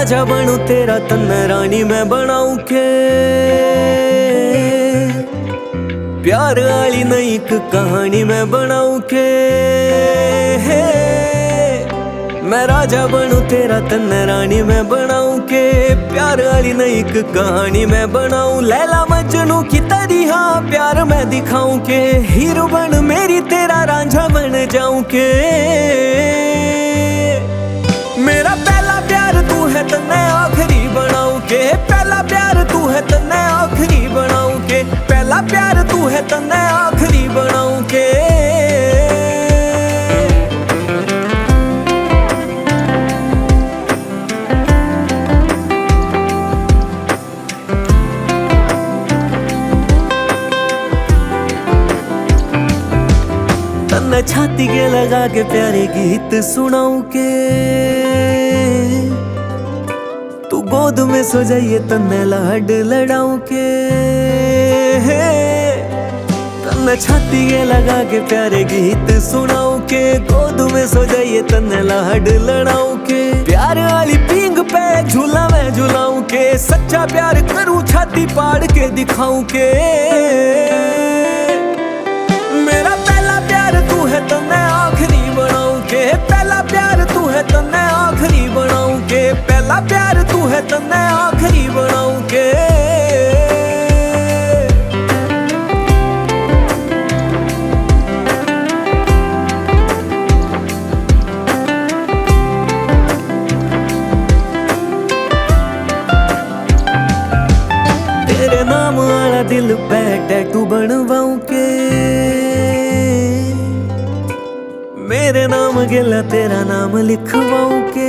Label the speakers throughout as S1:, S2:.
S1: राजा बनूं तेरा तन रानी मैं बनाऊं के प्यार वाली नई एक कहानी मैं बनाऊं के मैं राजा बनूं तेरा तन रानी मैं बनाऊं के प्यार वाली नई एक कहानी मैं बनाऊं लैला मजनू की तरह प्यार मैं दिखाऊं के हीरो बन मेरी तेरा रांझा बन जाऊं के मेरा पहला प्यार तू है तो मैं आखिरी बनाऊं के पहला प्यार तू है तो मैं आखिरी बनाऊं के पहला प्यार तू है तो मैं आखिरी बनाऊं के तन्ने छाती के लगा के प्यारे गीत सुनाऊं के तू गोद में सो जाइए तन्ने लाड लड़ाऊं के तन्ने छाती के लगा के प्यारे गीत सुनाऊं के गोद में सो जाइए तन्ने लाड लड़ाऊं के प्यार वाली पींग पे झूला मैं झूलाऊं के सच्चा प्यार करूं छाती पाड़ के दिखाऊं के मेरा पहला प्यार तू है तो मैं आखिरी बनाऊं के पहला प्यार तू है तो मैं आखिरी बनाऊं के पहला प्यार तू है तो मैं आखिरी बनाऊं के तेरे नाम वाला दिल पे टैटू बनवाऊं के मेरे नाम गिला तेरा नाम लिखवाऊं के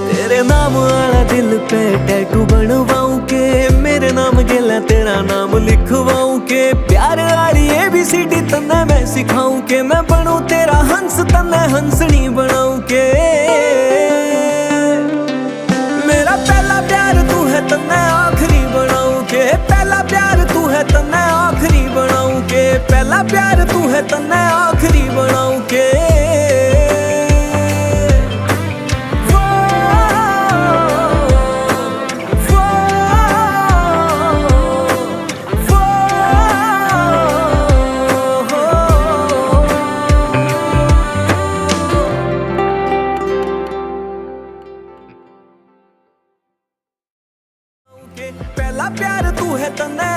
S1: तेरे नाम वाला दिल पे टैटू बनवाऊं के मेरे नाम गिला तेरा नाम लिखवाऊं के प्यार वाली ABCD तन्ने मैं सिखाऊं के मैं बनूं तेरा हंस तन्ने हंसनी बनाऊं के मेरा पहला प्यार तू है तो मैं आखिरी बनाऊं के पहला प्यार तू है तो मैं आखिरी बनाऊं के पहला प्यार तू है तो मैं आखिरी बनाऊं के पहला प्यार तू है तो मैं